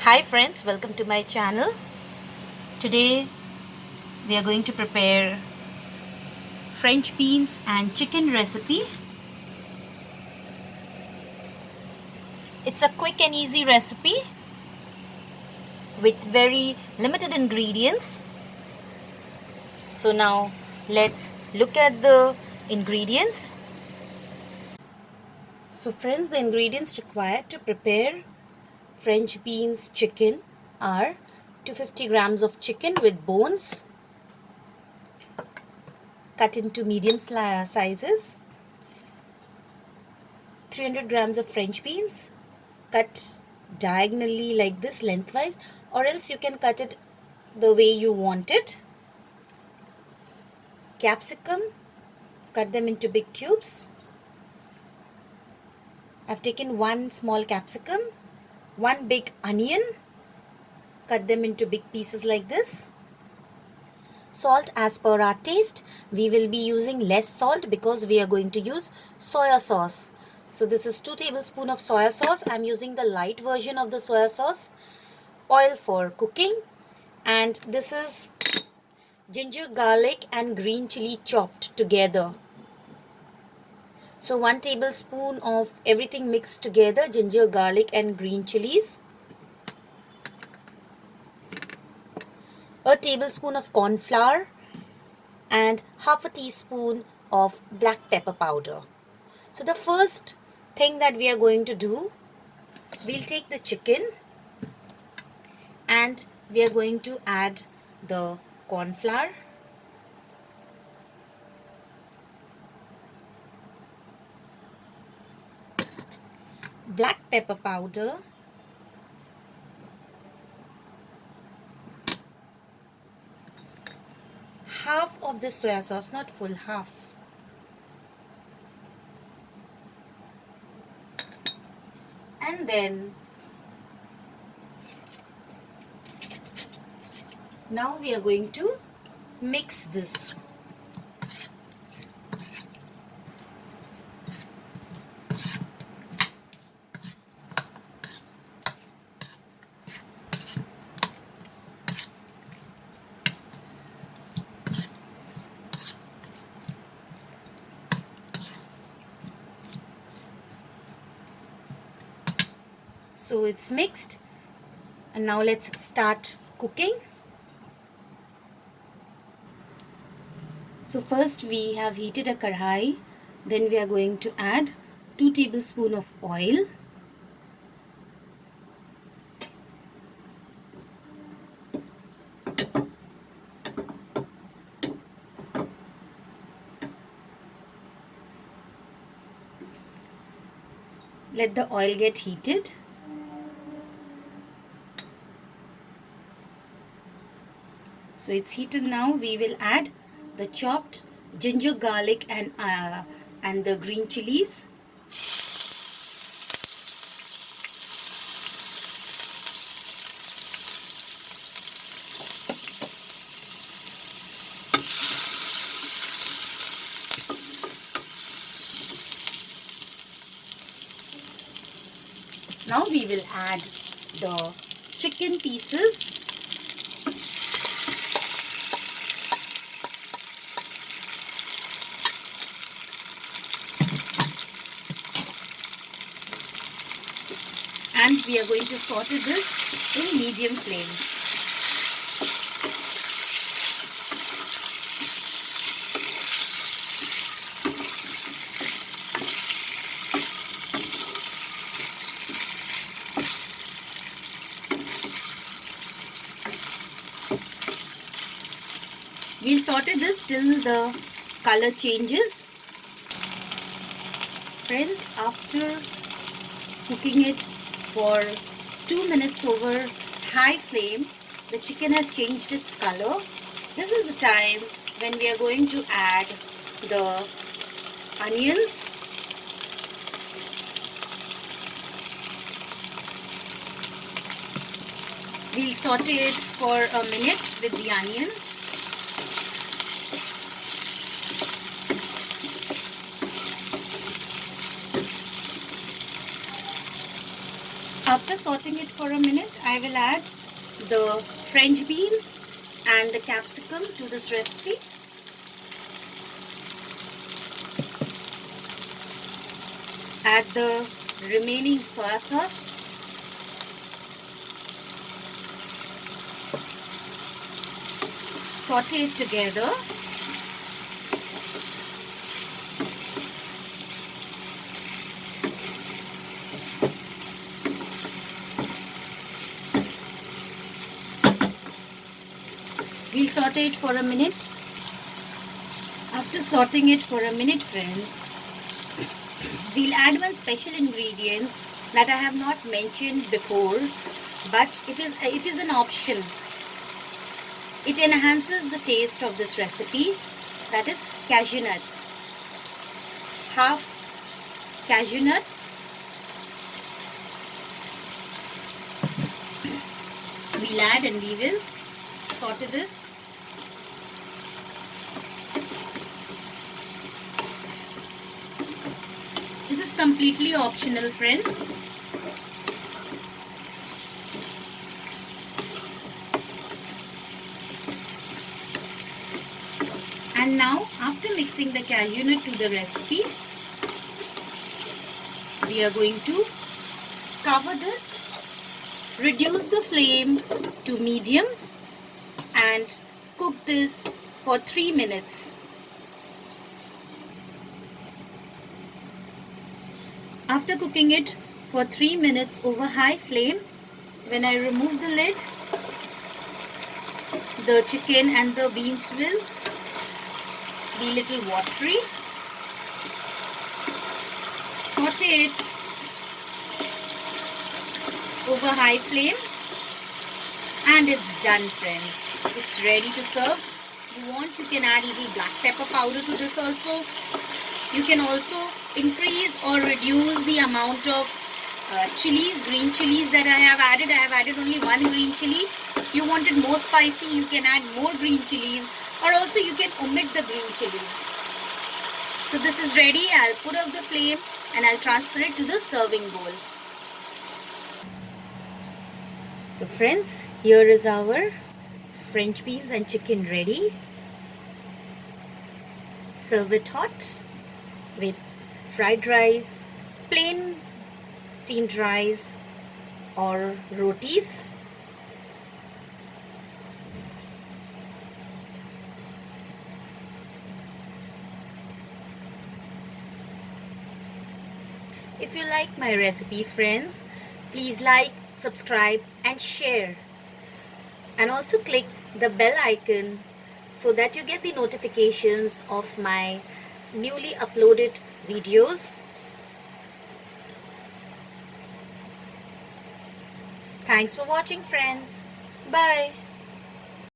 Hi friends, welcome to my channel. Today we are going to prepare French beans and chicken recipe. It's a quick and easy recipe with very limited ingredients. So now let's look at the ingredients. So friends, the ingredients required to prepare French beans chicken are 250 grams of chicken with bones cut into medium sizes, 300 grams of French beans cut diagonally like this, lengthwise, or else you can cut it the way you want it. Capsicum, cut them into big cubes. I've taken one small capsicum, one big onion, cut them into big pieces like this. Salt as per our taste. We will be using less salt because we are going to use soya sauce. So this is 2 tablespoons of soya sauce. I'm using the light version of the soya sauce. Oil for cooking, and this is ginger, garlic and green chili chopped together. So 1 tablespoon of everything mixed together, ginger, garlic and green chilies. A tablespoon of corn flour and half a teaspoon of black pepper powder. So the first thing that we are going to do, we'll take the chicken and we are going to add the corn flour, black pepper powder, half of the soya sauce, not full, half, and then now we are going to mix this. So it's mixed, and now let's start cooking. So first we have heated a kadhai, then we are going to add 2 tablespoons of oil. Let the oil get heated. So it's heated now. We will add the chopped ginger, garlic and the green chilies. Now we will add the chicken pieces. And we are going to saute this in medium flame. We'll saute this till the color changes. Friends, after cooking it for 2 minutes over high flame, the chicken has changed its color. This is the time when we are going to add the onions. We'll saute it for a minute with the onion. Up After sauteing it for a minute, I will add the French beans and the capsicum to this recipe. Add the remaining soya sauce. Saute it together. We'll saute it for a minute. After sauteing it for a minute, friends, we'll add one special ingredient that I have not mentioned before, but it is an option. It enhances the taste of this recipe, that is cashew nuts. Half cashew nut, we'll add and we will saute this. This is completely optional, friends. And now, after mixing the cashew nut to the recipe, we are going to cover this, reduce the flame to medium and cook this for 3 minutes. After cooking it for 3 minutes over high flame, when I remove the lid, the chicken and the beans will be little watery. Saute it over high flame and it's done, friends. It's ready to serve. If you want, you can add little black pepper powder to this also. You can also increase or reduce the amount of chilies, green chilies that I have added. I have added only one green chili. If you want it more spicy, you can add more green chilies, or also you can omit the green chilies. So this is ready. I'll put off the flame and I'll transfer it to the serving bowl. So friends, here is our French beans and chicken ready. Serve it hot with fried rice, plain steamed rice or rotis. If you like my recipe, friends, please like, subscribe and share. And also click the bell icon so that you get the notifications of my newly uploaded videos. Thanks for watching, friends. Bye.